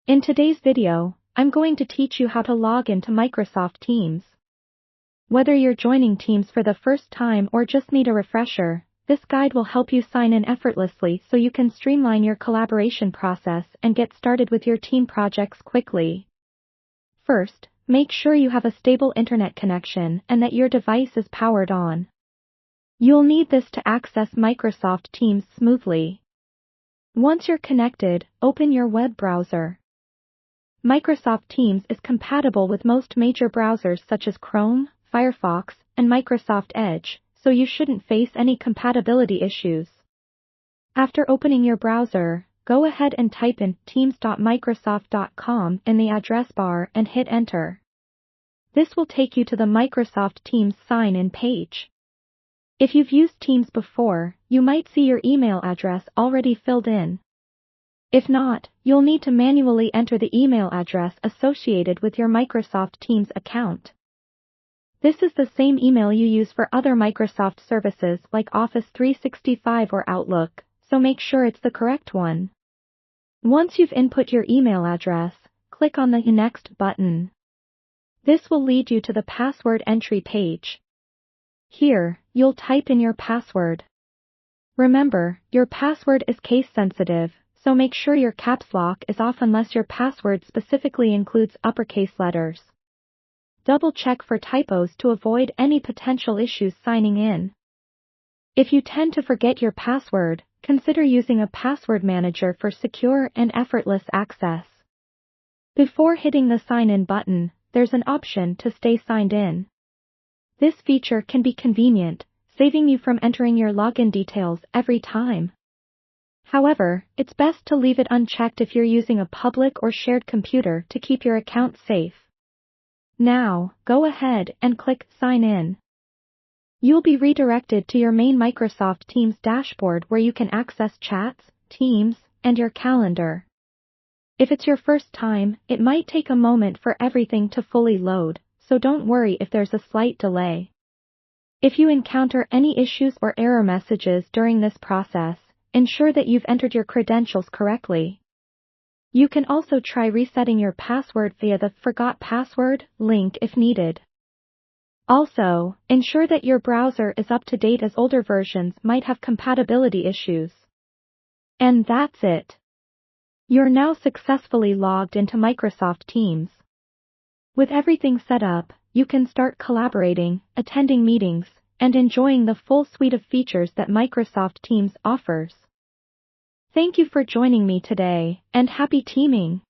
In today's video, I'm going to teach you how to log into Microsoft Teams. Whether you're joining Teams for the first time or just need a refresher, this guide will help you sign in effortlessly so you can streamline your collaboration process and get started with your team projects quickly. First, make sure you have a stable internet connection and that your device is powered on. You'll need this to access Microsoft Teams smoothly. Once you're connected, open your web browser. Microsoft Teams is compatible with most major browsers such as Chrome, Firefox, and Microsoft Edge, so you shouldn't face any compatibility issues. After opening your browser, go ahead and type in teams.microsoft.com in the address bar and hit enter. This will take you to the Microsoft Teams sign-in page. If you've used Teams before, you might see your email address already filled in. If not, you'll need to manually enter the email address associated with your Microsoft Teams account. This is the same email you use for other Microsoft services like Office 365 or Outlook, so make sure it's the correct one. Once you've input your email address, click on the Next button. This will lead you to the password entry page. Here, you'll type in your password. Remember, your password is case sensitive, so make sure your caps lock is off unless your password specifically includes uppercase letters. Double check for typos to avoid any potential issues signing in. If you tend to forget your password, consider using a password manager for secure and effortless access. Before hitting the sign in button, there's an option to stay signed in. This feature can be convenient, saving you from entering your login details every time. However, it's best to leave it unchecked if you're using a public or shared computer to keep your account safe. Now, go ahead and click Sign In. You'll be redirected to your main Microsoft Teams dashboard where you can access chats, Teams, and your calendar. If it's your first time, it might take a moment for everything to fully load, so don't worry if there's a slight delay. If you encounter any issues or error messages during this process, ensure that you've entered your credentials correctly. You can also try resetting your password via the Forgot Password link if needed. Also, ensure that your browser is up to date as older versions might have compatibility issues. And that's it. You're now successfully logged into Microsoft Teams. With everything set up, you can start collaborating, attending meetings, and enjoying the full suite of features that Microsoft Teams offers. Thank you for joining me today, and happy teaming!